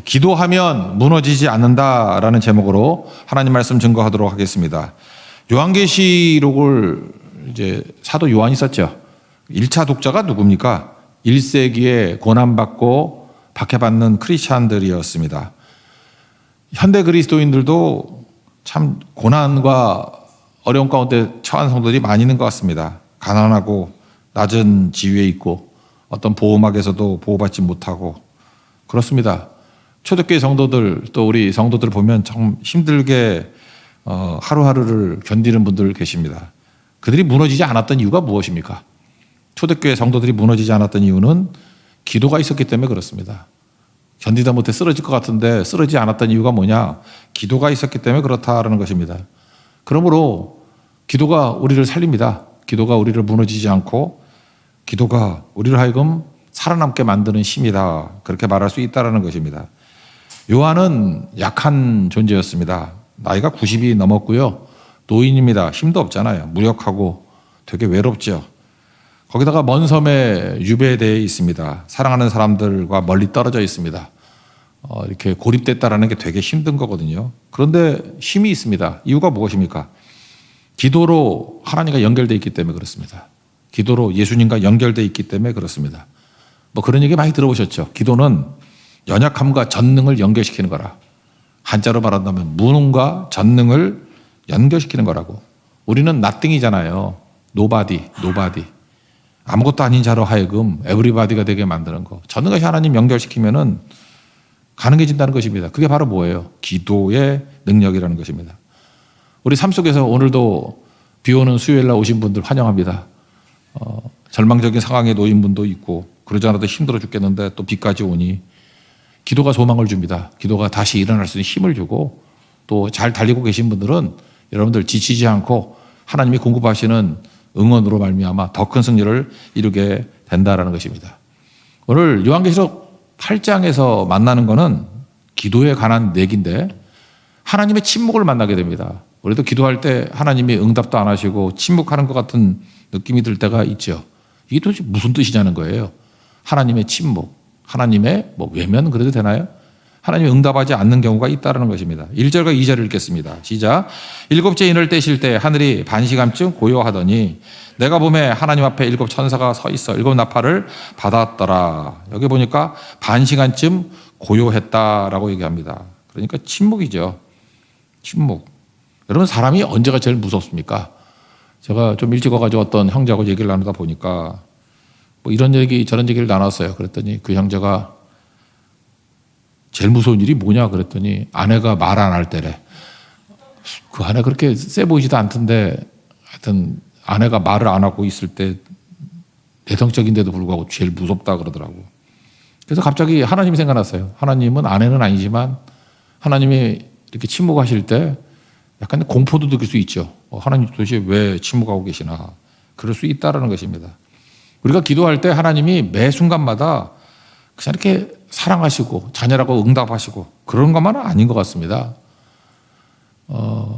기도하면 무너지지 않는다라는 제목으로 하나님 말씀 증거하도록 하겠습니다. 요한계시록을 이제 사도 요한이 썼죠. 1차 독자가 누굽니까? 1세기에 고난받고 박해받는 크리스찬들이었습니다. 현대 그리스도인들도 참 고난과 어려운 가운데 처한 성도들이 많이 있는 것 같습니다. 가난하고 낮은 지위에 있고 어떤 보호막에서도 보호받지 못하고 그렇습니다. 초대교회 성도들 또 우리 성도들 보면 참 힘들게 하루하루를 견디는 분들 계십니다. 그들이 무너지지 않았던 이유가 무엇입니까? 초대교회 성도들이 무너지지 않았던 이유는 기도가 있었기 때문에 그렇습니다. 견디다 못해 쓰러질 것 같은데 쓰러지지 않았던 이유가 뭐냐? 기도가 있었기 때문에 그렇다라는 것입니다. 그러므로 기도가 우리를 살립니다. 기도가 우리를 무너지지 않고 기도가 우리를 하여금 살아남게 만드는 힘이다. 그렇게 말할 수 있다는 것입니다. 요한은 약한 존재였습니다. 나이가 90이 넘었고요. 노인입니다. 힘도 없잖아요. 무력하고 되게 외롭죠. 거기다가 먼 섬에 유배되어 있습니다. 사랑하는 사람들과 멀리 떨어져 있습니다. 이렇게 고립됐다라는 게 되게 힘든 거거든요. 그런데 힘이 있습니다. 이유가 무엇입니까? 기도로 하나님과 연결되어 있기 때문에 그렇습니다. 기도로 예수님과 연결되어 있기 때문에 그렇습니다. 뭐 그런 얘기 많이 들어보셨죠? 기도는 연약함과 전능을 연결시키는 거라. 한자로 말한다면 무능과 전능을 연결시키는 거라고. 우리는 nothing이잖아요. nobody. 아무것도 아닌 자로 하여금 everybody가 되게 만드는 거. 전능하신 하나님 연결시키면은 가능해진다는 것입니다. 그게 바로 뭐예요? 기도의 능력이라는 것입니다. 우리 삶 속에서 오늘도 비 오는 수요일날 오신 분들 환영합니다. 절망적인 상황에 놓인 분도 있고 그러지 않아도 힘들어 죽겠는데 또 비까지 오니 기도가 소망을 줍니다. 기도가 다시 일어날 수 있는 힘을 주고 또 잘 달리고 계신 분들은 여러분들 지치지 않고 하나님이 공급하시는 응원으로 말미암아 더 큰 승리를 이루게 된다라는 것입니다. 오늘 요한계시록 8장에서 만나는 것은 기도에 관한 얘기인데 하나님의 침묵을 만나게 됩니다. 우리도 기도할 때 하나님이 응답도 안 하시고 침묵하는 것 같은 느낌이 들 때가 있죠. 이게 도대체 무슨 뜻이냐는 거예요. 하나님의 침묵, 하나님의 외면 그래도 되나요? 하나님이 응답하지 않는 경우가 있다는 것입니다. 1절과 2절을 읽겠습니다. 시작. 일곱째 인을 떼실 때 하늘이 반시간쯤 고요하더니 내가 보매 하나님 앞에 일곱 천사가 서 있어 일곱 나팔을 받았더라. 여기 보니까 반시간쯤 고요했다라고 얘기합니다. 그러니까 침묵이죠. 침묵. 여러분 사람이 언제가 제일 무섭습니까? 제가 좀 일찍 와가지고 어떤 형제하고 얘기를 나누다 보니까 뭐 이런 얘기 저런 얘기를 나눴어요. 그랬더니 그 형제가 제일 무서운 일이 뭐냐 그랬더니 아내가 말 안 할 때래. 그 아내 그렇게 세 보이지도 않던데 하여튼 아내가 말을 안 하고 있을 때 내성적인데도 불구하고 제일 무섭다 그러더라고. 그래서 갑자기 하나님이 생각났어요. 하나님은 아내는 아니지만 하나님이 이렇게 침묵하실 때 약간 공포도 느낄 수 있죠. 하나님 도대체 왜 침묵하고 계시나. 그럴 수 있다는 것입니다. 우리가 기도할 때 하나님이 매 순간마다 그냥 이렇게 사랑하시고 자녀라고 응답하시고 그런 것만은 아닌 것 같습니다.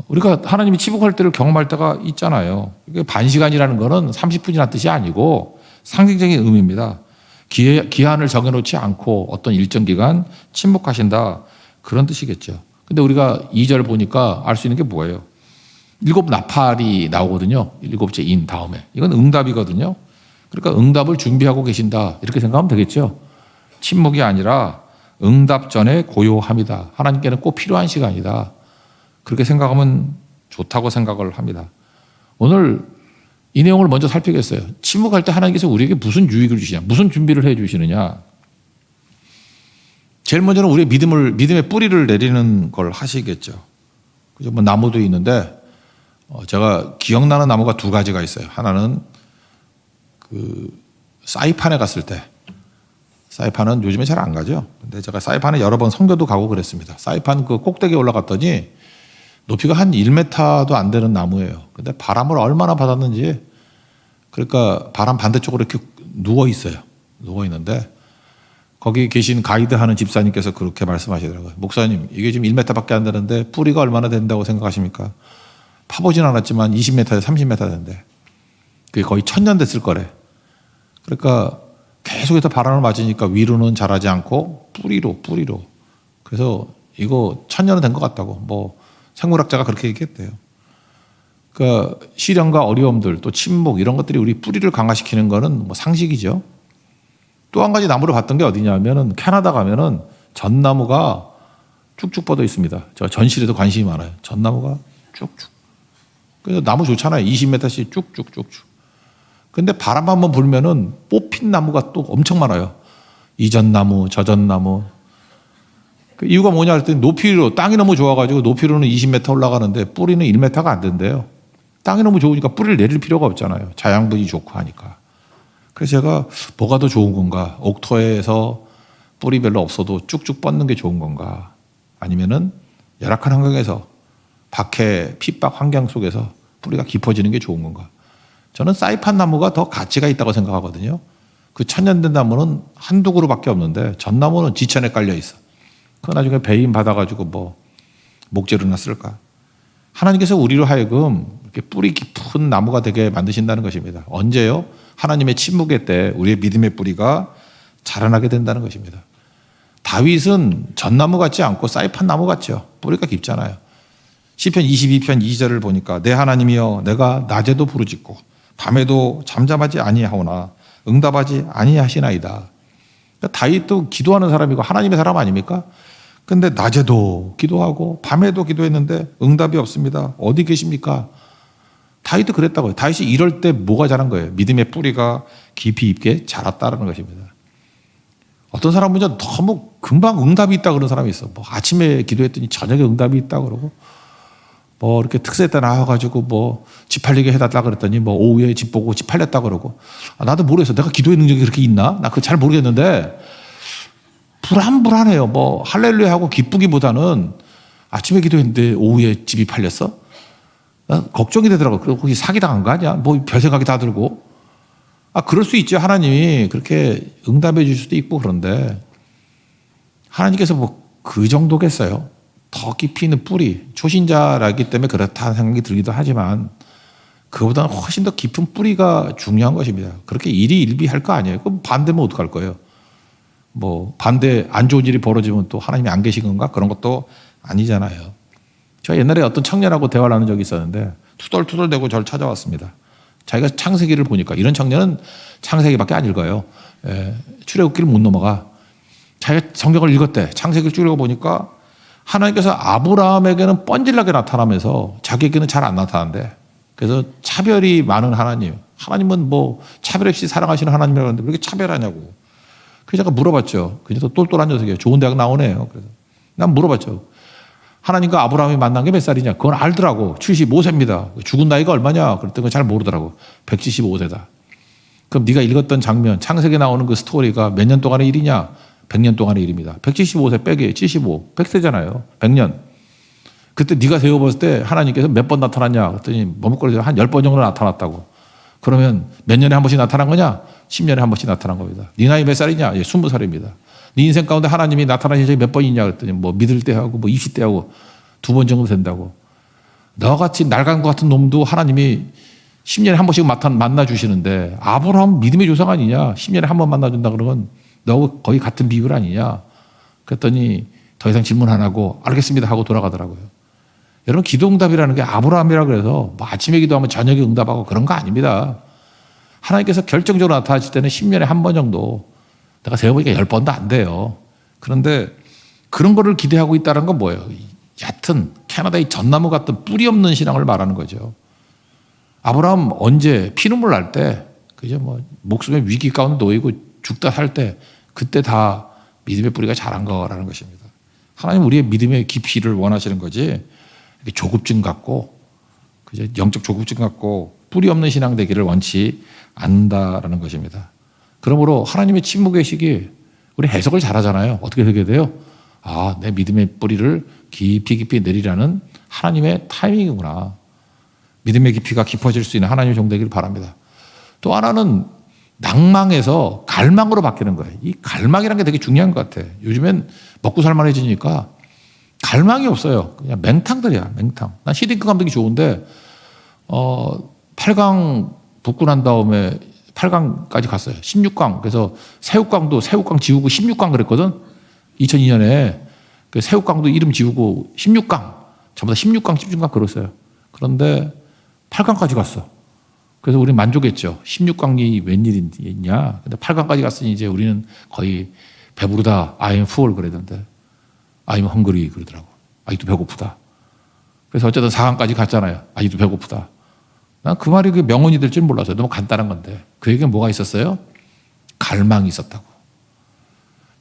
우리가 하나님이 침묵할 때를 경험할 때가 있잖아요. 이게 반시간이라는 거는 30분이라는 뜻이 아니고 상징적인 의미입니다. 기한을 정해놓지 않고 어떤 일정 기간 침묵하신다 그런 뜻이겠죠. 근데 우리가 2절 보니까 알 수 있는 게 뭐예요? 일곱 나팔이 나오거든요. 일곱째 인 다음에. 이건 응답이거든요. 그러니까 응답을 준비하고 계신다 이렇게 생각하면 되겠죠. 침묵이 아니라 응답 전에 고요함이다. 하나님께는 꼭 필요한 시간이다. 그렇게 생각하면 좋다고 생각을 합니다. 오늘 이 내용을 먼저 살피겠어요. 침묵할 때 하나님께서 우리에게 무슨 유익을 주시냐, 무슨 준비를 해 주시느냐. 제일 먼저는 우리의 믿음의 뿌리를 내리는 걸 하시겠죠. 그죠? 뭐 나무도 있는데 제가 기억나는 나무가 두 가지가 있어요. 하나는 그 사이판에 갔을 때, 사이판은 요즘에 잘 안 가죠. 근데 제가 사이판에 여러 번 선교도 가고 그랬습니다. 사이판 그 꼭대기에 올라갔더니 높이가 한 1m도 안 되는 나무예요. 근데 바람을 얼마나 받았는지, 그러니까 바람 반대쪽으로 이렇게 누워 있어요. 누워 있는데 거기 계신 가이드 하는 집사님께서 그렇게 말씀하시더라고요. 목사님, 이게 지금 1m밖에 안 되는데 뿌리가 얼마나 된다고 생각하십니까? 파보진 않았지만 20m에서 30m 된대. 그게 거의 1000년 됐을 거래. 그러니까 계속해서 바람을 맞으니까 위로는 자라지 않고 뿌리로 그래서 이거 1000년은 된 것 같다고 뭐 생물학자가 그렇게 얘기했대요. 그러니까 시련과 어려움들 또 침묵 이런 것들이 우리 뿌리를 강화시키는 거는 뭐 상식이죠. 또 한 가지 나무를 봤던 게 어디냐면은 캐나다 가면은 전나무가 쭉쭉 뻗어 있습니다. 저 전실에도 관심이 많아요. 전나무가 쭉쭉. 그래서 나무 좋잖아요. 20m씩 쭉쭉쭉쭉. 근데 바람 한번 불면은 뽑힌 나무가 또 엄청 많아요. 이전나무, 저전나무. 그 이유가 뭐냐 했더니 높이로 땅이 너무 좋아가지고 높이로는 20m 올라가는데 뿌리는 1m가 안 된대요. 땅이 너무 좋으니까 뿌리를 내릴 필요가 없잖아요. 자양분이 좋고 하니까. 그래서 제가 뭐가 더 좋은 건가? 옥토에서 뿌리 별로 없어도 쭉쭉 뻗는 게 좋은 건가? 아니면은 열악한 환경에서 박해, 핍박 환경 속에서 뿌리가 깊어지는 게 좋은 건가? 저는 사이판 나무가 더 가치가 있다고 생각하거든요. 그 1000년 된 나무는 한두 그루밖에 없는데 전나무는 지천에 깔려 있어. 그 나중에 배임 받아가지고 뭐 목재로나 쓸까? 하나님께서 우리로 하여금 이렇게 뿌리 깊은 나무가 되게 만드신다는 것입니다. 언제요? 하나님의 침묵의 때 우리의 믿음의 뿌리가 자라나게 된다는 것입니다. 다윗은 전나무 같지 않고 사이판 나무 같죠. 뿌리가 깊잖아요. 시편 22편 2절을 보니까 내 하나님이여 내가 낮에도 부르짖고 밤에도 잠잠하지 아니하오나 응답하지 아니하시나이다. 그러니까 다윗도 기도하는 사람이고 하나님의 사람 아닙니까? 근데 낮에도 기도하고 밤에도 기도했는데 응답이 없습니다. 어디 계십니까? 다윗도 그랬다고요. 다윗이 이럴 때 뭐가 자란 거예요? 믿음의 뿌리가 깊이 있게 자랐다는 것입니다. 어떤 사람은 너무 금방 응답이 있다 그런 사람이 있어. 뭐 아침에 기도했더니 저녁에 응답이 있다 그러고 뭐 이렇게 특세 때 나와가지고 뭐 집 팔리게 해달라 그랬더니 뭐 오후에 집 보고 집 팔렸다 그러고 나도 모르겠어. 내가 기도의 능력이 그렇게 있나? 나 그거 잘 모르겠는데 불안해요. 뭐 할렐루야 하고 기쁘기보다는 아침에 기도했는데 오후에 집이 팔렸어? 걱정이 되더라고. 그리고 거기 사기당한 거 아니야? 뭐 별 생각이 다 들고. 그럴 수 있죠. 하나님이 그렇게 응답해 줄 수도 있고 그런데 하나님께서 뭐 그 정도겠어요. 더 깊이 있는 뿌리. 초신자라기 때문에 그렇다는 생각이 들기도 하지만 그보다는 훨씬 더 깊은 뿌리가 중요한 것입니다. 그렇게 일이 일비할 거 아니에요. 그럼 반대면 어떡할 거예요? 뭐 반대 안 좋은 일이 벌어지면 또 하나님이 안 계신 건가? 그런 것도 아니잖아요. 제가 옛날에 어떤 청년하고 대화를 하는 적이 있었는데 투덜투덜대고 저를 찾아왔습니다. 자기가 창세기를 보니까 이런 청년은 창세기밖에 안 읽어요. 출애굽기를 못 넘어가. 자기가 성경을 읽었대. 창세기를 쭉 읽어보니까 하나님께서 아브라함에게는 뻔질나게 나타나면서 자기에게는 잘 안 나타난대. 그래서 차별이 많은 하나님. 하나님은 뭐 차별 없이 사랑하시는 하나님이라고 하는데 왜 이렇게 차별하냐고. 그래서 제가 물어봤죠. 그래서 똘똘한 녀석이에요. 좋은 대학 나오네요. 그래서 난 물어봤죠. 하나님과 아브라함이 만난 게 몇 살이냐? 그건 알더라고. 75세입니다. 죽은 나이가 얼마냐? 그랬더니 잘 모르더라고. 175세다. 그럼 네가 읽었던 장면, 창세기에 나오는 그 스토리가 몇 년 동안의 일이냐? 100년 동안의 일입니다. 175세 빼기 75, 100세잖아요. 100년. 그때 네가 세워봤을 때 하나님께서 몇 번 나타났냐? 그랬더니 머뭇거리서 한 10번 정도 나타났다고. 그러면 몇 년에 한 번씩 나타난 거냐? 10년에 한 번씩 나타난 겁니다. 네 나이 몇 살이냐? 20살입니다. 네 인생 가운데 하나님이 나타나신 적이 몇 번이냐? 그랬더니 뭐 믿을 때 하고 뭐 20대 하고 2번 정도 된다고. 너같이 날간 것 같은 놈도 하나님이 10년에 한 번씩 만나 주시는데 아브라함 믿음의 조상 아니냐? 10년에 한 번 만나준다 그러면 너 거의 같은 비율 아니냐? 그랬더니 더 이상 질문 안 하고 알겠습니다 하고 돌아가더라고요. 여러분 기도응답이라는 게 아브라함이라 그래서 뭐 아침에 기도하면 저녁에 응답하고 그런 거 아닙니다. 하나님께서 결정적으로 나타나실 때는 10년에 한 번 정도 내가 세어보니까 10번도 안 돼요. 그런데 그런 거를 기대하고 있다는 건 뭐예요? 얕은 캐나다의 전나무 같은 뿌리 없는 신앙을 말하는 거죠. 아브라함 언제 피눈물 날 때 그죠? 뭐 목숨의 위기 가운데 놓이고 죽다 살 때 그때 다 믿음의 뿌리가 자란 거라는 것입니다. 하나님 우리의 믿음의 깊이를 원하시는 거지 이렇게 조급증 갖고 그죠? 영적 조급증 갖고 뿌리 없는 신앙 되기를 원치 않는다라는 것입니다. 그러므로 하나님의 침묵의 시기 우리 해석을 잘하잖아요. 어떻게 해석해야 돼요? 내 믿음의 뿌리를 깊이 내리라는 하나님의 타이밍이구나. 믿음의 깊이가 깊어질 수 있는 하나님의 종되기를 바랍니다. 또 하나는 낭망에서 갈망으로 바뀌는 거예요. 이 갈망이라는 게 되게 중요한 것 같아. 요즘엔 먹고 살만해지니까 갈망이 없어요. 그냥 맹탕들이야, 맹탕. 난 히딩크 감독이 좋은데 8강 붙고 난 다음에 8강까지 갔어요. 16강. 그래서 새우깡 지우고 16강 그랬거든. 2002년에. 그 새우깡도 이름 지우고 16강, 전부 다 16강, 17강 그랬어요. 그런데 8강까지 갔어. 그래서 우리는 만족했죠. 16강이 웬일이냐. 근데 8강까지 갔으니 이제 우리는 거의 배부르다. I'm full 그러던데. I'm hungry 그러더라고. 아직도 배고프다. 그래서 어쨌든 4강까지 갔잖아요. 아직도 배고프다. 난 그 말이 그 명언이 될 줄 몰랐어요. 너무 간단한 건데. 그 얘기는 뭐가 있었어요? 갈망이 있었다고.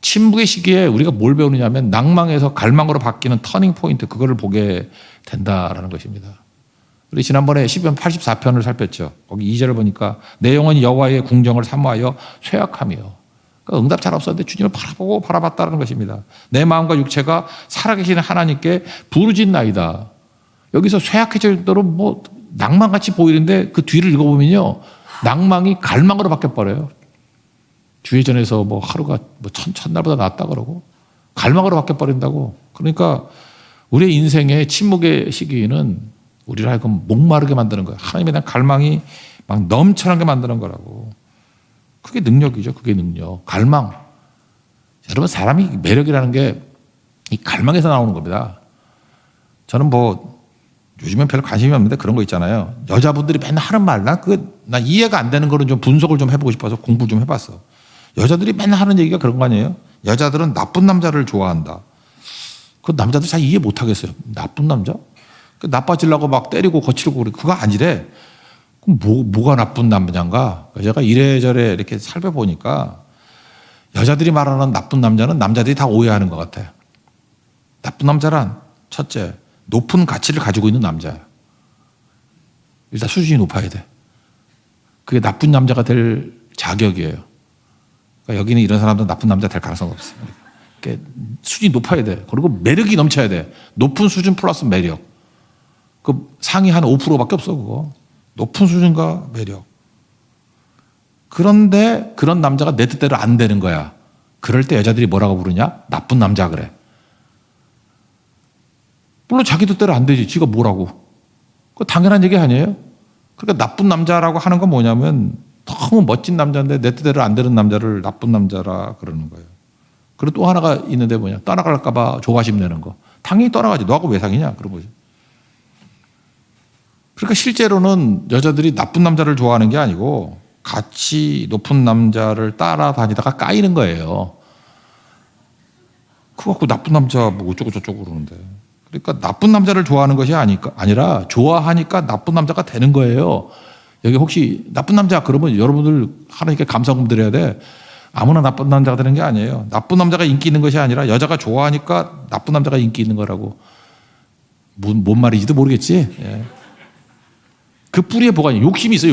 침묵의 시기에 우리가 뭘 배우느냐면 낭망에서 갈망으로 바뀌는 터닝 포인트, 그거를 보게 된다라는 것입니다. 우리 지난번에 시편 84편을 살폈죠. 거기 2절을 보니까 내 영혼이 여호와의 궁정을 사모하여 쇠약하며, 그러니까 응답 잘 없었는데 주님을 바라보고 바라봤다는 것입니다. 내 마음과 육체가 살아계시는 하나님께 부르짖나이다. 여기서 쇠약해질 정도로 뭐 낭만같이 보이는데 그 뒤를 읽어보면요, 낭망이 갈망으로 바뀌어버려요. 주회전에서 뭐 하루가 뭐 첫날보다 낫다 그러고 갈망으로 바뀌어버린다고. 그러니까 우리의 인생의 침묵의 시기는 우리를 하여금 목마르게 만드는 거예요. 하나님에 대한 갈망이 막 넘쳐나게 만드는 거라고. 그게 능력이죠. 그게 능력. 갈망. 여러분, 사람이 매력이라는 게 이 갈망에서 나오는 겁니다. 저는 뭐 요즘엔 별로 관심이 없는데 그런 거 있잖아요. 여자분들이 맨날 하는 말, 난 이해가 안 되는 거는 좀 분석을 좀 해보고 싶어서 공부를 좀 해봤어. 여자들이 맨날 하는 얘기가 그런 거 아니에요? 여자들은 나쁜 남자를 좋아한다. 그 남자들 잘 이해 못 하겠어요. 나쁜 남자? 나빠지려고 막 때리고 거칠고 그래. 그거 아니래. 그럼 뭐가 나쁜 남자인가? 제가 이래저래 이렇게 살펴보니까 여자들이 말하는 나쁜 남자는 남자들이 다 오해하는 것 같아요. 나쁜 남자란 첫째, 높은 가치를 가지고 있는 남자야. 일단 수준이 높아야 돼. 그게 나쁜 남자가 될 자격이에요. 그러니까 여기는 이런 사람들은 나쁜 남자 될 가능성이 없어요. 그러니까 수준이 높아야 돼. 그리고 매력이 넘쳐야 돼. 높은 수준 플러스 매력. 그 상위 한 5%밖에 없어, 그거. 높은 수준과 매력. 그런데 그런 남자가 내 뜻대로 안 되는 거야. 그럴 때 여자들이 뭐라고 부르냐? 나쁜 남자 그래. 물론 자기 뜻대로 안 되지. 지가 뭐라고. 그거 당연한 얘기 아니에요? 그러니까 나쁜 남자라고 하는 건 뭐냐면 너무 멋진 남자인데 내 뜻대로 안 되는 남자를 나쁜 남자라 그러는 거예요. 그리고 또 하나가 있는데 뭐냐. 떠나갈까 봐 조바심 내는 거. 당연히 떠나가지. 너하고 왜 사귀냐? 그런 거죠. 그러니까 실제로는 여자들이 나쁜 남자를 좋아하는 게 아니고 가치 높은 남자를 따라다니다가 까이는 거예요. 그거 갖고 나쁜 남자 뭐 어쩌고 저쩌고 그러는데. 그러니까 나쁜 남자를 좋아하는 것이 아니라 좋아하니까 나쁜 남자가 되는 거예요. 여기 혹시 나쁜 남자 그러면 여러분들 하나님께 감사금 드려야 돼. 아무나 나쁜 남자가 되는 게 아니에요. 나쁜 남자가 인기 있는 것이 아니라 여자가 좋아하니까 나쁜 남자가 인기 있는 거라고. 뭔 말인지도 모르겠지. 예. 그 뿌리에 뭐가 있냐. 욕심이 있어요.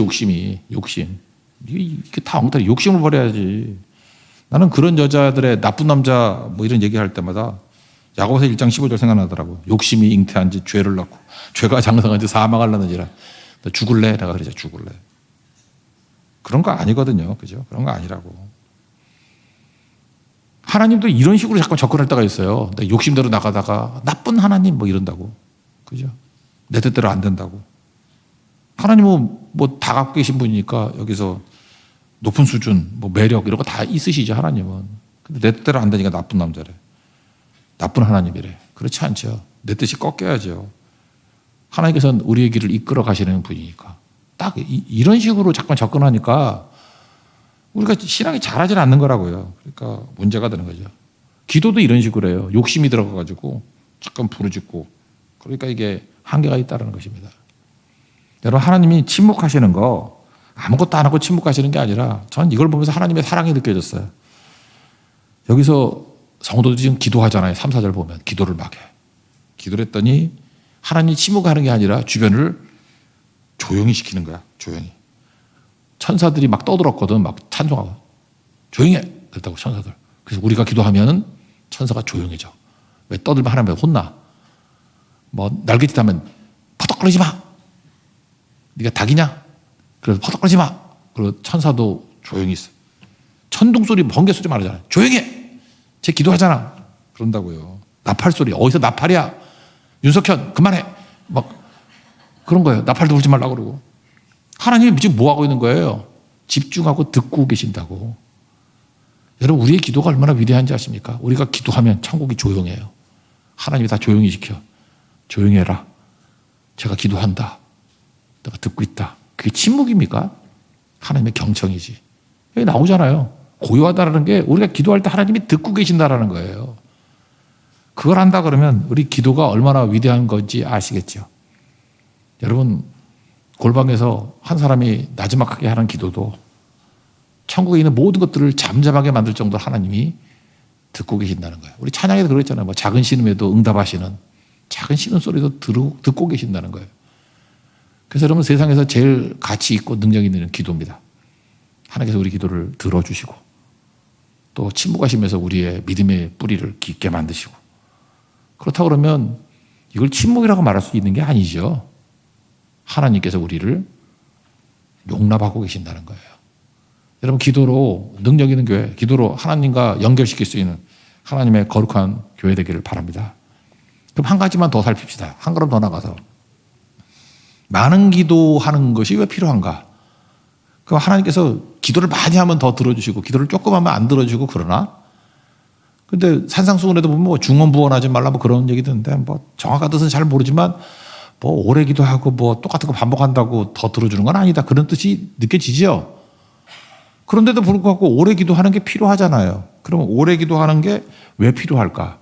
욕심. 이게 다 엉터리. 욕심을 버려야지. 나는 그런 여자들의 나쁜 남자 뭐 이런 얘기할 때마다 야고보서 1장 15절 생각나더라고. 욕심이 잉태한 지 죄를 낳고 죄가 장성한 지 사망하려는지라. 너 죽을래? 내가 그러자. 죽을래. 그런 거 아니거든요. 그죠? 그런 거 아니라고. 하나님도 이런 식으로 자꾸 접근할 때가 있어요. 욕심대로 나가다가 나쁜 하나님 뭐 이런다고. 그죠? 내 뜻대로 안 된다고. 하나님은 뭐 다 갖고 계신 분이니까 여기서 높은 수준, 뭐 매력 이런 거 다 있으시죠, 하나님은. 근데 내 뜻대로 안 되니까 나쁜 남자래. 나쁜 하나님이래. 그렇지 않죠. 내 뜻이 꺾여야죠. 하나님께서는 우리의 길을 이끌어 가시는 분이니까. 딱 이런 식으로 자꾸 접근하니까 우리가 신앙이 잘하지 않는 거라고요. 그러니까 문제가 되는 거죠. 기도도 이런 식으로 해요. 욕심이 들어가가지고 잠깐 부르짖고. 그러니까 이게 한계가 있다는 것입니다. 여러분, 하나님이 침묵하시는 거 아무것도 안 하고 침묵하시는 게 아니라 저는 이걸 보면서 하나님의 사랑이 느껴졌어요. 여기서 성도들이 지금 기도하잖아요. 3, 4절 보면 기도를 막 해. 기도를 했더니 하나님이 침묵하는 게 아니라 주변을 조용히 시키는 거야. 조용히. 천사들이 막 떠들었거든. 막 찬송하고. 조용히 해. 그랬다고 천사들. 그래서 우리가 기도하면 천사가 조용해져. 왜 떠들면 하나님을 혼나. 뭐 날갯짓 하면 퍼덕거리지 마. 네가 닭이냐? 그래서 퍼덕거리지 마. 그리고 천사도 조용히 있어. 천둥 소리, 번개 소리 말하잖아요. 조용히 해. 쟤 기도하잖아. 그런다고요. 나팔 소리. 어디서 나팔이야? 윤석현 그만해. 막 그런 거예요. 나팔도 불지 말라고 그러고. 하나님이 지금 뭐 하고 있는 거예요? 집중하고 듣고 계신다고. 여러분, 우리의 기도가 얼마나 위대한지 아십니까? 우리가 기도하면 천국이 조용해요. 하나님이 다 조용히 시켜. 조용히 해라. 제가 기도한다. 내가 듣고 있다. 그게 침묵입니까? 하나님의 경청이지. 여기 나오잖아요. 고요하다라는 게 우리가 기도할 때 하나님이 듣고 계신다라는 거예요. 그걸 한다 그러면 우리 기도가 얼마나 위대한 건지 아시겠죠. 여러분, 골방에서 한 사람이 나지막하게 하는 기도도 천국에 있는 모든 것들을 잠잠하게 만들 정도로 하나님이 듣고 계신다는 거예요. 우리 찬양에도 그랬잖아요. 뭐 작은 신음에도 응답하시는, 작은 신음소리도 듣고 계신다는 거예요. 그래서 여러분, 세상에서 제일 가치 있고 능력 있는 기도입니다. 하나님께서 우리 기도를 들어주시고 또 침묵하시면서 우리의 믿음의 뿌리를 깊게 만드시고, 그렇다고 그러면 이걸 침묵이라고 말할 수 있는 게 아니죠. 하나님께서 우리를 용납하고 계신다는 거예요. 여러분, 기도로 능력 있는 교회, 기도로 하나님과 연결시킬 수 있는 하나님의 거룩한 교회 되기를 바랍니다. 그럼 한 가지만 더 살핍시다. 한 걸음 더 나가서 많은 기도하는 것이 왜 필요한가? 그럼 하나님께서 기도를 많이 하면 더 들어주시고 기도를 조금 하면 안 들어주고 그러나, 근데 산상수훈에도 보면 뭐 중언부언하지 말라 뭐 그런 얘기 듣는데, 뭐 정확한 뜻은 잘 모르지만 뭐 오래 기도하고 뭐 똑같은 거 반복한다고 더 들어주는 건 아니다, 그런 뜻이 느껴지죠. 그런데도 불구하고 오래 기도하는 게 필요하잖아요. 그러면 오래 기도하는 게 왜 필요할까?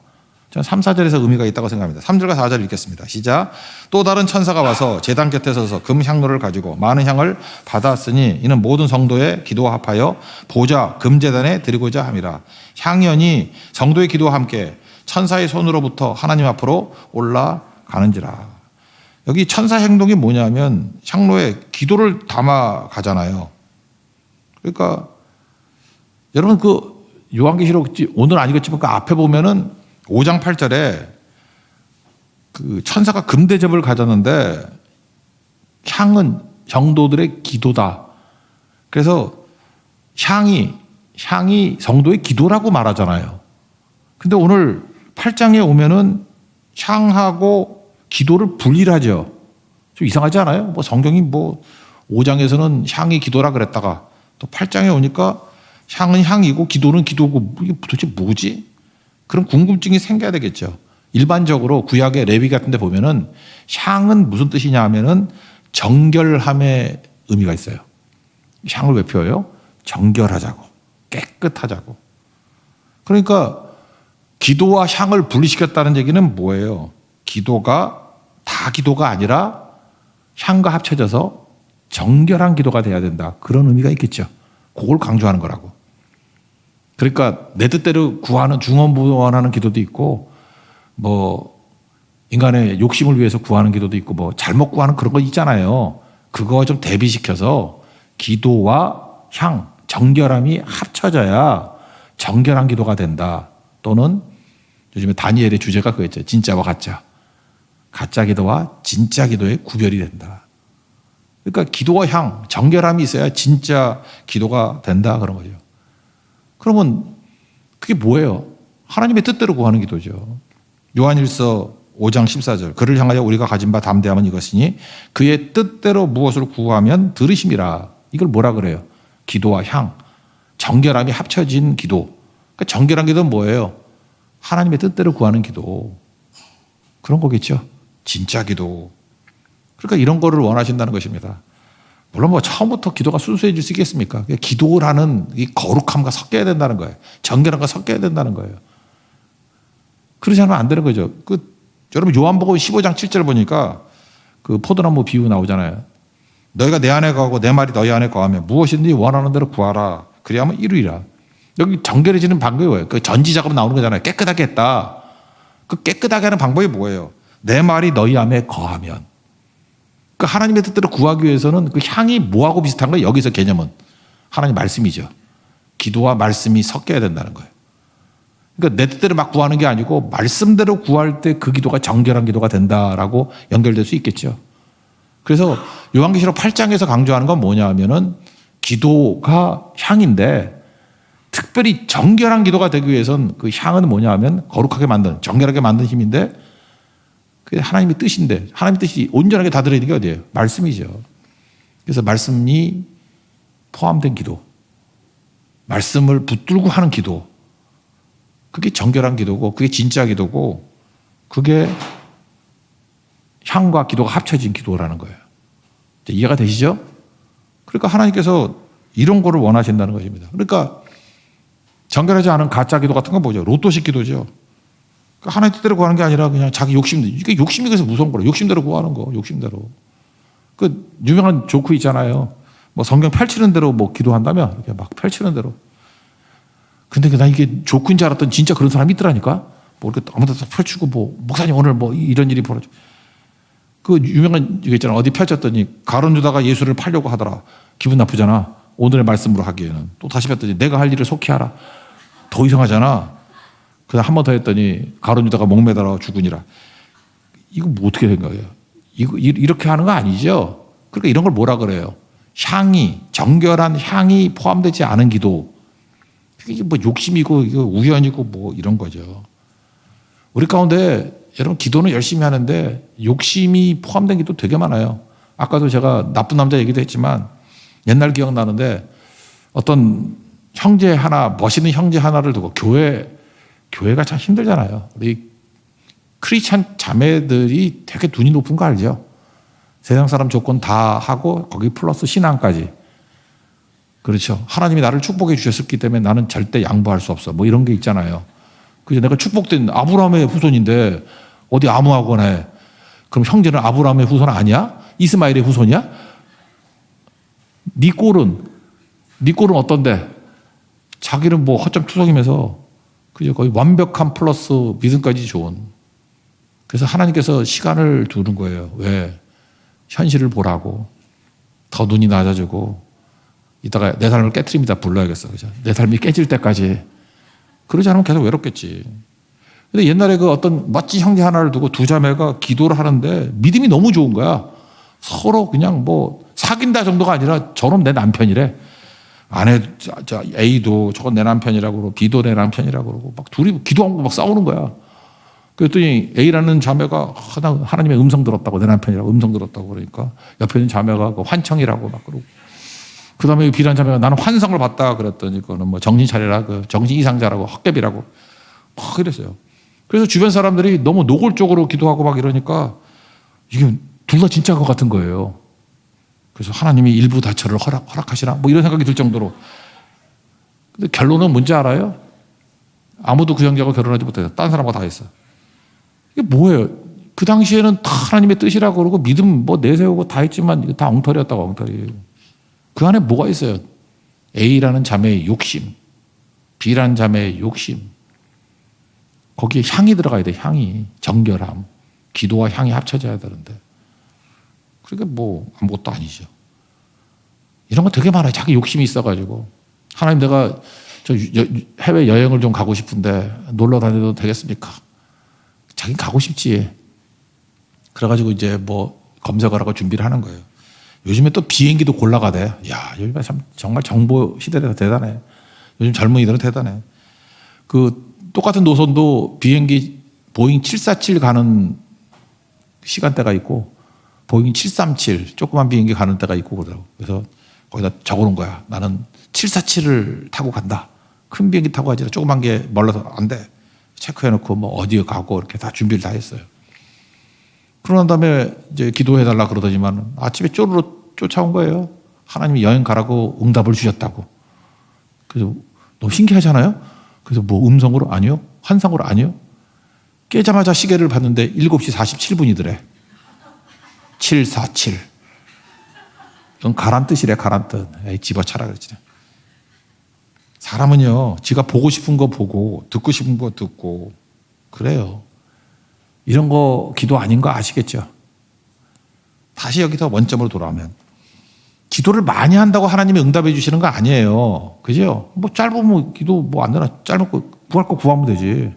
저는 3, 4절에서 의미가 있다고 생각합니다. 3절과 4절 읽겠습니다. 시작. 또 다른 천사가 와서 제단 곁에 서서 금 향로를 가지고 많은 향을 받았으니 이는 모든 성도의 기도와 합하여 보좌 금제단에 드리고자 함이라. 향연이 성도의 기도와 함께 천사의 손으로부터 하나님 앞으로 올라가는지라. 여기 천사 행동이 뭐냐면 향로에 기도를 담아 가잖아요. 그러니까 여러분, 그 요한계시록 오늘 아니겠지만 그 앞에 보면은 5장 8절에 그 천사가 금대접을 가졌는데 향은 성도들의 기도다. 그래서 향이 성도의 기도라고 말하잖아요. 근데 오늘 8장에 오면은 향하고 기도를 분리하죠. 좀 이상하지 않아요? 뭐 성경이 뭐 5장에서는 향이 기도라 그랬다가 또 8장에 오니까 향은 향이고 기도는 기도고, 이게 도대체 뭐지? 그런 궁금증이 생겨야 되겠죠. 일반적으로 구약의 레위 같은 데 보면은 향은 무슨 뜻이냐 하면은 정결함의 의미가 있어요. 향을 왜 피워요? 정결하자고, 깨끗하자고. 그러니까 기도와 향을 분리시켰다는 얘기는 뭐예요? 기도가 다 기도가 아니라 향과 합쳐져서 정결한 기도가 돼야 된다, 그런 의미가 있겠죠. 그걸 강조하는 거라고. 그러니까 내 뜻대로 구하는 중언부언하는 기도도 있고, 뭐 인간의 욕심을 위해서 구하는 기도도 있고, 뭐 잘못 구하는 그런 거 있잖아요. 그거 좀 대비시켜서 기도와 향, 정결함이 합쳐져야 정결한 기도가 된다. 또는 요즘에 다니엘의 주제가 그거였죠. 진짜와 가짜. 가짜 기도와 진짜 기도의 구별이 된다. 그러니까 기도와 향, 정결함이 있어야 진짜 기도가 된다, 그런 거죠. 그러면 그게 뭐예요? 하나님의 뜻대로 구하는 기도죠. 요한일서 5장 14절. 그를 향하여 우리가 가진 바 담대함은 이것이니 그의 뜻대로 무엇을 구하면 들으심이라. 이걸 뭐라 그래요? 기도와 향, 정결함이 합쳐진 기도. 그러니까 정결한 기도는 뭐예요? 하나님의 뜻대로 구하는 기도. 그런 거겠죠. 진짜 기도. 그러니까 이런 거를 원하신다는 것입니다. 물론 뭐 처음부터 기도가 순수해질 수 있겠습니까? 기도라는 이 거룩함과 섞여야 된다는 거예요. 정결함과 섞여야 된다는 거예요. 그러지 않으면 안 되는 거죠. 여러분, 요한복음 15장 7절 보니까 그 포도나무 비유 나오잖아요. 너희가 내 안에 거하고 내 말이 너희 안에 거하면 무엇이든지 원하는 대로 구하라. 그리하면 이루리라. 여기 정결해지는 방법이 뭐예요? 그 전지 작업 나오는 거잖아요. 깨끗하게 했다. 그 깨끗하게 하는 방법이 뭐예요? 내 말이 너희 안에 거하면. 그 하나님의 뜻대로 구하기 위해서는 그 향이 뭐하고 비슷한 거예요? 여기서 개념은 하나님 말씀이죠. 기도와 말씀이 섞여야 된다는 거예요. 그러니까 내 뜻대로 막 구하는 게 아니고 말씀대로 구할 때 그 기도가 정결한 기도가 된다라고 연결될 수 있겠죠. 그래서 요한계시록 8장에서 강조하는 건 뭐냐 하면은 기도가 향인데, 특별히 정결한 기도가 되기 위해서는 그 향은 뭐냐 하면 거룩하게 만드는, 정결하게 만드는 힘인데, 그게 하나님의 뜻인데, 하나님의 뜻이 온전하게 다 들어있는 게 어디예요? 말씀이죠. 그래서 말씀이 포함된 기도, 말씀을 붙들고 하는 기도, 그게 정결한 기도고 그게 진짜 기도고 그게 향과 기도가 합쳐진 기도라는 거예요. 이해가 되시죠? 그러니까 하나님께서 이런 거를 원하신다는 것입니다. 그러니까 정결하지 않은 가짜 기도 같은 건 뭐죠? 로또식 기도죠. 그러니까 하나님 뜻대로 구하는 게 아니라 그냥 자기 욕심대로. 이게 욕심이 그래서 무서운 거라. 욕심대로 구하는 거. 욕심대로. 그 유명한 조크 있잖아요. 뭐 성경 펼치는 대로 뭐 기도한다면 이렇게 막 펼치는 대로. 근데 나 이게 조크인 줄 알았더니 진짜 그런 사람이 있더라니까. 뭐 이렇게 아무 데나 펼치고 뭐 목사님 오늘 뭐 이런 일이 벌어져. 그 유명한 이거 있잖아. 어디 펼쳤더니 가론 유다가 예수를 팔려고 하더라. 기분 나쁘잖아. 오늘의 말씀으로 하기에는. 또 다시 뵀더니 내가 할 일을 속히 하라. 더 이상하잖아. 그다음 한 번 더 했더니 가론 유다가 목매달아 죽으니라. 이거 뭐 어떻게 생각해요? 이거 이렇게 하는 거 아니죠? 그러니까 이런 걸 뭐라 그래요? 향이, 정결한 향이 포함되지 않은 기도. 이게 뭐 욕심이고 이거 우연이고 뭐 이런 거죠. 우리 가운데 여러분 기도는 열심히 하는데 욕심이 포함된 기도 되게 많아요. 아까도 제가 나쁜 남자 얘기도 했지만 옛날 기억나는데 어떤 형제 하나, 멋있는 형제 하나를 두고 교회가 참 힘들잖아요. 우리 크리스찬 자매들이 되게 눈이 높은 거 알죠? 세상 사람 조건 다 하고 거기 플러스 신앙까지. 그렇죠. 하나님이 나를 축복해 주셨기 때문에 나는 절대 양보할 수 없어. 뭐 이런 게 있잖아요. 그래서 내가 축복된 아브라함의 후손인데 어디 아무하거나 해. 그럼 형제는 아브라함의 후손 아니야? 이스마엘의 후손이야? 네 꼴은 어떤데? 자기는 뭐 허점투성이면서 그죠? 거의 완벽한 플러스 믿음까지 좋은. 그래서 하나님께서 시간을 두는 거예요. 왜? 현실을 보라고. 더 눈이 낮아지고 이따가 내 삶을 깨트립니다. 불러야겠어. 그죠? 내 삶이 깨질 때까지. 그러지 않으면 계속 외롭겠지. 근데 옛날에 그 어떤 멋진 형제 하나를 두고 두 자매가 기도를 하는데 믿음이 너무 좋은 거야. 서로 그냥 뭐 사귄다 정도가 아니라 저놈 내 남편이래. 아내, A도 저건 내 남편이라고 그러고 B도 내 남편이라고 그러고 막 둘이 기도하고 막 싸우는 거야. 그랬더니 A라는 자매가 하나님의 음성 들었다고 내 남편이라고 음성 들었다고 그러니까 옆에 있는 자매가 그 환청이라고 막 그러고 그 다음에 B라는 자매가 나는 환상을 봤다 그랬더니 그거는 뭐 정신 차리라 그 정신 이상자라고 헛개비라고 막 그랬어요. 그래서 주변 사람들이 너무 노골적으로 기도하고 막 이러니까 이게 둘 다 진짜인 것 같은 거예요. 그래서 하나님이 일부 다처를 허락하시나 뭐 이런 생각이 들 정도로. 근데 결론은 뭔지 알아요? 아무도 그 형제하고 결혼하지 못해요. 딴 사람과 다 했어. 이게 뭐예요? 그 당시에는 다 하나님의 뜻이라고 그러고 믿음 뭐 내세우고 다 했지만 이거 다 엉터리였다고 엉터리. 그 안에 뭐가 있어요? A라는 자매의 욕심, B라는 자매의 욕심. 거기에 향이 들어가야 돼. 향이. 정결함. 기도와 향이 합쳐져야 되는데. 그러니까 뭐 아무것도 아니죠. 이런 거 되게 많아요. 자기 욕심이 있어가지고. 하나님 내가 저 해외 여행을 좀 가고 싶은데 놀러 다녀도 되겠습니까? 자기는 가고 싶지. 그래가지고 이제 뭐 검색을 하고 준비를 하는 거예요. 요즘에 또 비행기도 골라가대. 야, 요즘에 참 정말 정보 시대라서 대단해. 요즘 젊은이들은 대단해. 그 똑같은 노선도 비행기 보잉 747 가는 시간대가 있고 보잉 737 조그만 비행기 가는 때가 있고 그러더라고. 그래서 거기다 적어놓은 거야. 나는 747을 타고 간다. 큰 비행기 타고 가지 조그만 게 멀어서 안 돼. 체크해놓고 뭐 어디에 가고 이렇게 다 준비를 다 했어요. 그러난 다음에 이제 기도해달라 그러더니만 아침에 쪼르르 쫓아온 거예요. 하나님이 여행 가라고 응답을 주셨다고. 그래서 너무 신기하잖아요. 그래서 뭐 음성으로 아니요? 환상으로 아니요? 깨자마자 시계를 봤는데 7시 47분이더래. 747. 이건 가란 뜻이래, 가란 뜻. 에이, 집어쳐라 그러지. 사람은요, 지가 보고 싶은 거 보고, 듣고 싶은 거 듣고, 그래요. 이런 거 기도 아닌 거 아시겠죠? 다시 여기서 원점으로 돌아오면. 기도를 많이 한다고 하나님이 응답해 주시는 거 아니에요. 그죠? 뭐 짧으면 기도 뭐 안 되나? 짧은 거 구할 거 구하면 되지.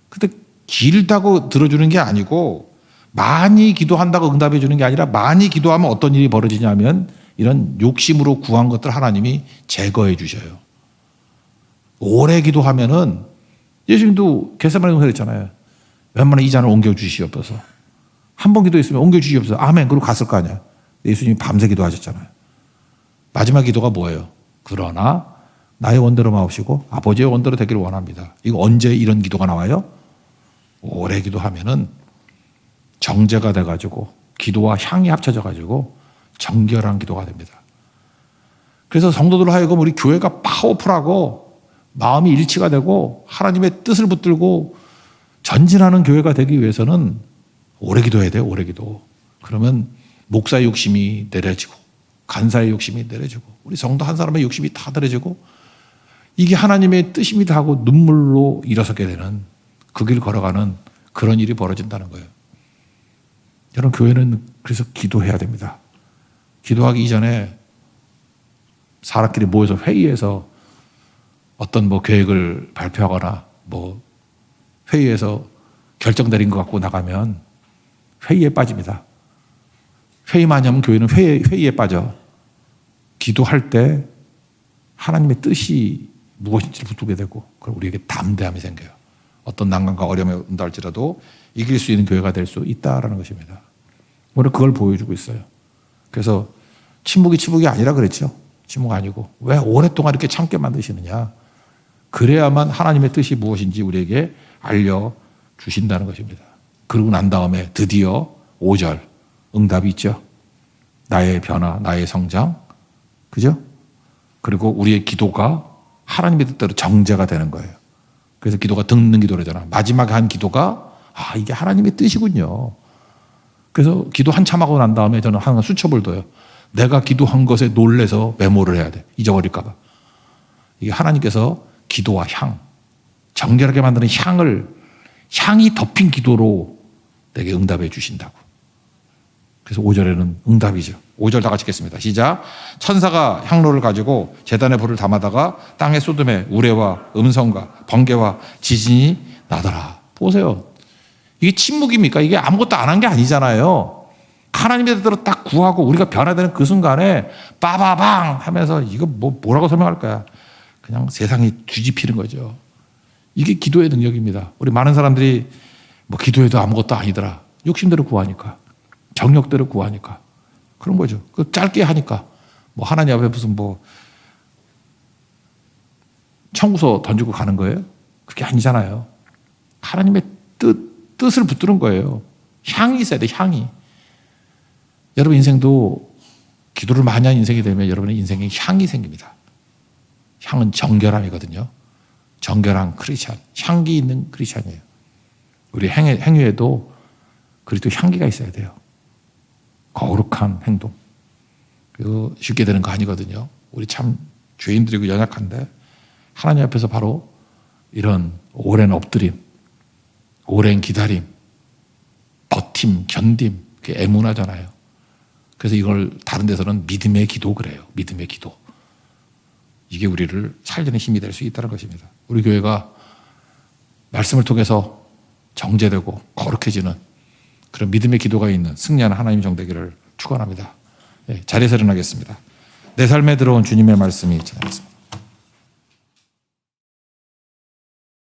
근데 길다고 들어주는 게 아니고, 많이 기도한다고 응답해 주는 게 아니라 많이 기도하면 어떤 일이 벌어지냐면 이런 욕심으로 구한 것들 하나님이 제거해 주셔요. 오래 기도하면은 예수님도 겟세마네 동산에 했잖아요. 웬만하면 이 잔을 옮겨 주시옵소서. 한 번 기도했으면 옮겨 주시옵소서. 아멘. 그러고 갔을 거 아니야. 예수님이 밤새 기도하셨잖아요. 마지막 기도가 뭐예요? 그러나 나의 원대로 마옵시고 아버지의 원대로 되기를 원합니다. 이거 언제 이런 기도가 나와요? 오래 기도하면은 정제가 돼가지고 기도와 향이 합쳐져가지고 정결한 기도가 됩니다. 그래서 성도들 하여금 우리 교회가 파워풀하고 마음이 일치가 되고 하나님의 뜻을 붙들고 전진하는 교회가 되기 위해서는 오래 기도해야 돼요. 오래 기도. 그러면 목사의 욕심이 내려지고 간사의 욕심이 내려지고 우리 성도 한 사람의 욕심이 다 내려지고 이게 하나님의 뜻입니다 하고 눈물로 일어서게 되는 그 길 걸어가는 그런 일이 벌어진다는 거예요. 여러분 교회는 그래서 기도해야 됩니다. 기도하기 이전에 사람끼리 모여서 회의해서 어떤 뭐 계획을 발표하거나 뭐 회의에서 결정 내린 것 갖고 나가면 회의에 빠집니다. 회의 많이 하면 교회는 회의에 빠져. 기도할 때 하나님의 뜻이 무엇인지를 붙들게 되고 그럼 우리에게 담대함이 생겨요. 어떤 난관과 어려움이 온다 할지라도 이길 수 있는 교회가 될 수 있다라는 것입니다. 오늘 그걸 보여주고 있어요. 그래서 침묵이 아니라 그랬죠. 침묵 아니고 왜 오랫동안 이렇게 참게 만드시느냐. 그래야만 하나님의 뜻이 무엇인지 우리에게 알려주신다는 것입니다. 그러고 난 다음에 드디어 5절 응답이 있죠. 나의 변화, 나의 성장. 그죠? 그리고 우리의 기도가 하나님의 뜻대로 정제가 되는 거예요. 그래서 기도가 듣는 기도라잖아. 마지막에 한 기도가 이게 하나님의 뜻이군요. 그래서 기도 한참 하고 난 다음에 저는 항상 수첩을 둬요. 내가 기도한 것에 놀래서 메모를 해야 돼. 잊어버릴까 봐. 이게 하나님께서 기도와 향, 정결하게 만드는 향이 덮인 기도로 내게 응답해 주신다고. 그래서 5절에는 응답이죠. 5절 다 같이 읽겠습니다. 시작. 천사가 향로를 가지고 제단에 불을 담아다가 땅에 쏟음에 우레와 음성과 번개와 지진이 나더라. 보세요. 이게 침묵입니까? 이게 아무것도 안 한 게 아니잖아요. 하나님의 뜻대로 딱 구하고 우리가 변화되는 그 순간에 빠바방 하면서 이거 뭐라고 설명할 거야. 그냥 세상이 뒤집히는 거죠. 이게 기도의 능력입니다. 우리 많은 사람들이 뭐 기도해도 아무것도 아니더라. 욕심대로 구하니까. 정욕대로 구하니까. 그런 거죠. 그 짧게 하니까. 뭐 하나님 앞에 무슨 뭐 청구서 던지고 가는 거예요? 그게 아니잖아요. 하나님의 뜻을 붙드는 거예요. 향이 있어야 돼, 향이. 여러분 인생도 기도를 많이 한 인생이 되면 여러분의 인생에 향이 생깁니다. 향은 정결함이거든요. 정결한 크리스찬, 향기 있는 크리스찬이에요. 우리 행위에도 그리스도 향기가 있어야 돼요. 거룩한 행동. 그거 쉽게 되는 거 아니거든요. 우리 참 죄인들이고 연약한데 하나님 앞에서 바로 이런 오랜 엎드림, 오랜 기다림, 버팀, 견딤, 그게 애문하잖아요. 그래서 이걸 다른 데서는 믿음의 기도 그래요. 믿음의 기도. 이게 우리를 살리는 힘이 될 수 있다는 것입니다. 우리 교회가 말씀을 통해서 정제되고 거룩해지는 그런 믿음의 기도가 있는 승리하는 하나님 정되기를 축원합니다. 자리에서 일어나겠습니다. 내 삶에 들어온 주님의 말씀이 지나겠습니다.